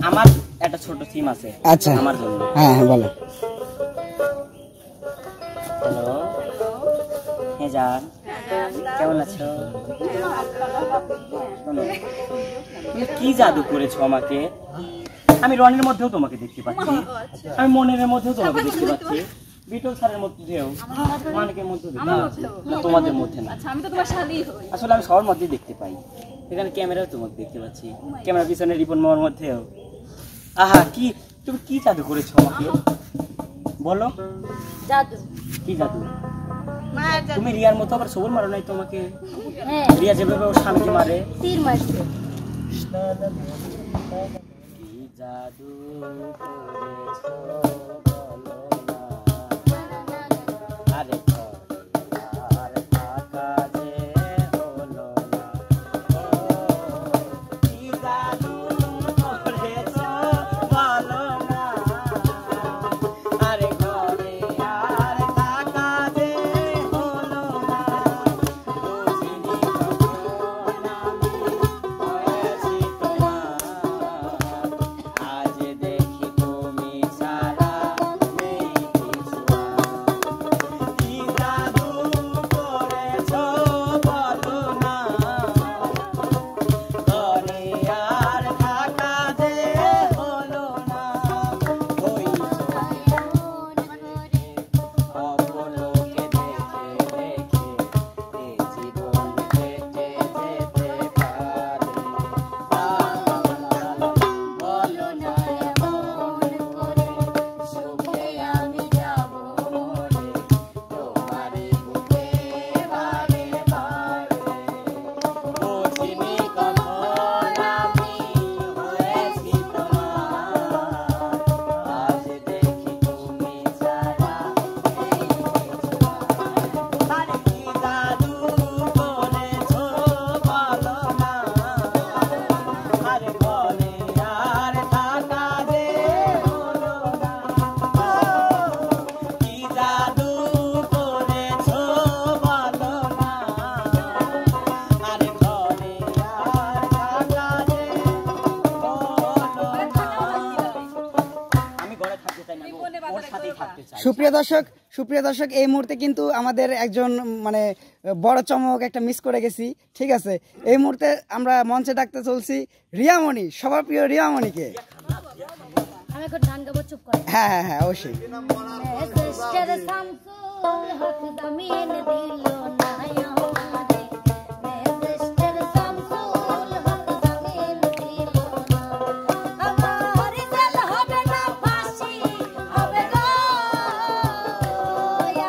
আমার একটা ছোট থিম আছে আচ্ছা আমার জন্য। হ্যাঁ হ্যাঁ বলো। হ্যালো হ্যাঁ জান কেমন আছো? তুমি কি জাদু করেছো আমাকে? আমি রনের মধ্যেও তোমাকে দেখতে পাচ্ছি, আমি মনের মধ্যেও তোমাকে দেখতে পাচ্ছি, বিটল স্যারের মধ্যেও, মানিকের মধ্যেও দেখতে পাচ্ছি, তোমাদের মধ্যে না। আসলে আমি সবার মধ্যেই দেখতে পাই, এখানে ক্যামেরাও তোমাকে দেখতে পাচ্ছি, ক্যামেরার পিছনে রিপন মামার মধ্যেও। আহা কি তুমি কি জাদু করেছো আমাকে বলো? জাদু কি জাদু? তুমি রিয়ার মতো আবার সবল মারো নাই তোমাকে? রিয়া যেভাবে ওর স্বামীকে মারে তীর মারছে। কি জাদু করেছো বলো না, আরে আর টাকা যে হলো না, কি জাদু করেছো বলো না, আরে ঘরে আর টাকা যে হলো না, বুঝিনি কখন আমি হয়েছি তোমার, আজ দেখি তুমি সারা নেই কিছু আর, কি জাদু করেছো বলো না, ঘরে আর থাকা যে হলো না, ওই অপলোকে দেখে দেখে এ জীবন কেটে যেতে পারে, বলো না এমন করে সুখে আমি যাব মরে, তোমারই বুকে বারে বারে, বুঝিনি কখন আমি হয়েছি তোমার, আজ দেখি তুমি ছাড়া নেই কিছু আর, আরে কি জাদু করেছো বলো না, আরে ঘরে আর থাকা যে হলো না, কি জাদু করেছো বলো না, আরে ঘরে আর থাকা যে হলো না। আমি ঘরে থাকতে চাই না, ওর সাথেই থাকতে চাই। সুপ্রিয় দর্শক এই মুহূর্তে কিন্তু আমাদের একজন মানে বড় চমক একটা মিস করে গেছি, ঠিক আছে? এই মুহূর্তে আমরা মঞ্চে ডাকতে চলছি রিয়ামণি, সবার প্রিয় রিয়ামণিকে। আমি এখন গান গাবো, চুপ করে। হ্যাঁ হ্যাঁ হ্যাঁ অবশ্যই। সিস্টার শামসুল হক জামিন দিল না আমারে, সিস্টার শামসুল হক জামিন দিল না, আমার জেল হবে না ফাঁসি হবে গো,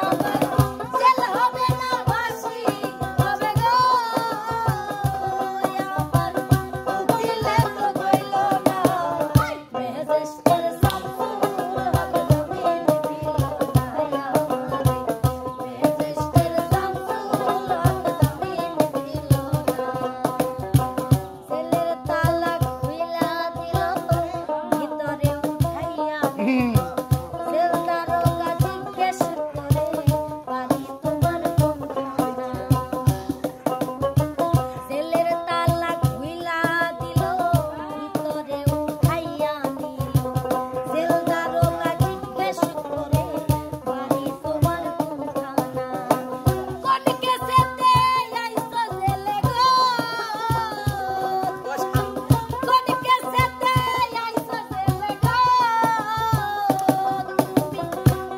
আমার জেল হবে না ফাঁসি হবে গো, আমার দিলে তো গইল না, সিস্টার শামসুল হক জামিন দিল না আমারে, সিস্টার শামসুল হক জামিন দিল না, ছেলের তালাক খুইলা দিল ভিতরে উঠাইয়া, জেল দারোগা জিজ্ঞেস করে বাড়ি তোমার কোনখানা, ছেলের তালাক খুইলা দিল ভিতরে উঠাইয়া নিল, জেল দারোগা জিজ্ঞেস করে বাড়ি তোমার কোনখানা, কোন কেসেতে আইছো জেলে গো, কোন কেসেতে আইছো জেলে গো,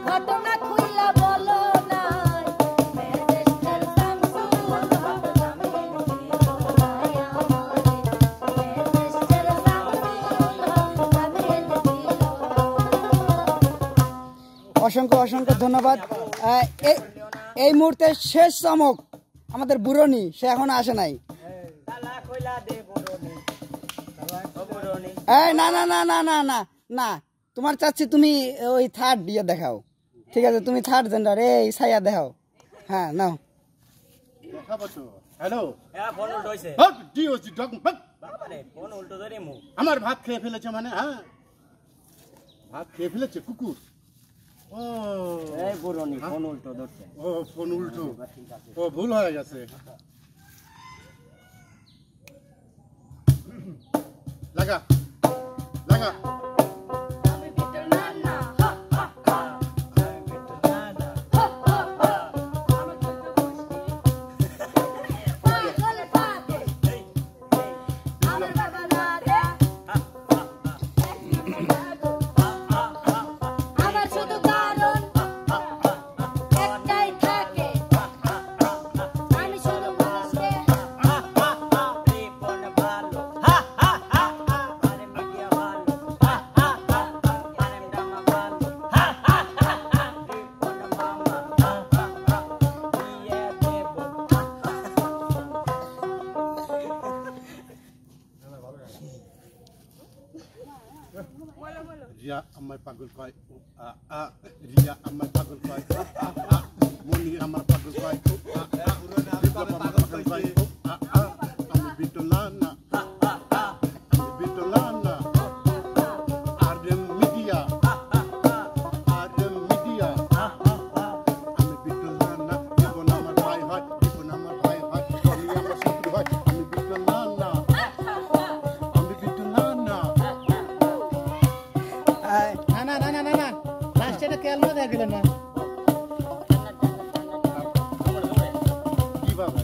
ঘটনা খুইলা বলো না, সিস্টার শামসুল হক জামিন দিল না আমারে, সিস্টার শামসুল হক জামিন দিল না। অসংখ্য অসংখ্য ধন্যবাদ। এই মুহূর্তে শেষ চমক আমাদের বুড়নি, সে এখনো আসে নাই। তালা কইলা দে বরণী, ও বরণী। এই না না না না না না না, তোমার চাচ্ছি তুমি ওই থার্ড ইয়ে দেখাও, ঠিক আছে? তুমি থার্ড জেন্ডার এই ছায়া দেখাও। হ্যাঁ নাও। হ্যালো, হ্যাঁ ফোন উল্টো হইছে, বাবারে ফোন উল্টো ধরে মু। আমার ভাত খেয়ে ফেলেছে মানে? হ্যাঁ ভাত খেয়ে ফেলেছে কুকুর। ও এই বরণী ফোন উল্টো ধরছে। ও ফোন উল্টো, ও ভুল হয়ে গেছে। লাগা লাগা রিয়া আমায় পাগল কয় ও আ আ রিয়া আমায় পাগল কয় ও আ আ মনি আমার পাগল কয় ও আ আ বিপ্লব আমার পাগল কয় ও আ আ আমি বিটলানা আমি বিটলানা আরএম মিডিয়া আমি বিটলানা জীবন আমার ভাই হয় জীবন আমার ভাই হয় আমি আমার শত্রু হয় আমি বিটলানা আমি বিটলানা আহ, না লাস্টে একটা ক্যালমা দেখা গেল না কিভাবে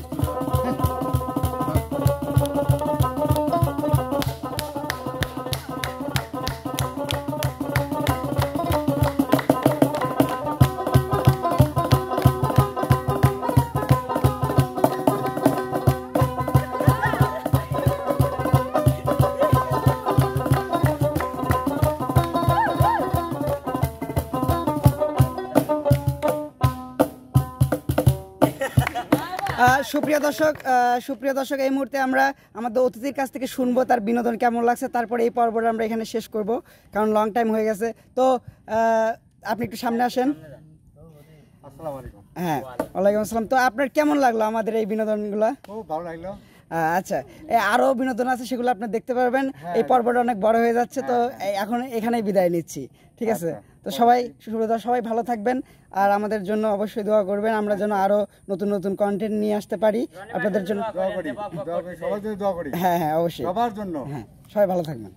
সুপ্রিয় দর্শক এই মুহূর্তে আমরা আমাদের অতিথির কাছ থেকে শুনবো তার বিনোদন কেমন লাগছে, তারপরে এই পর্বটা আমরা এখানে শেষ করব, কারণ লং টাইম হয়ে গেছে। তো আপনি একটু সামনে আসেন। আসসালামু আলাইকুম। হ্যাঁ, ওয়ালাইকুম আসসালাম। তো আপনার কেমন লাগলো আমাদের এই বিনোদনগুলো? খুব ভালো লাগলো। আচ্ছা, আরো বিনোদন আছে, সেগুলো আপনি দেখতে পারবেন। এই পর্বটা অনেক বড় হয়ে যাচ্ছে, তো এখন এখানেই বিদায় নিচ্ছি, ঠিক আছে? তো সবাই ভালো থাকবেন, আর আমাদের জন্য অবশ্যই দোয়া করবেন, আমরা যেন আরো নতুন নতুন কন্টেন্ট নিয়ে আসতে পারি আপনাদের জন্য। দোয়া করি সবার জন্য দোয়া করি। হ্যাঁ, অবশ্যই সবার জন্য। হ্যাঁ, সবাই ভালো থাকবেন।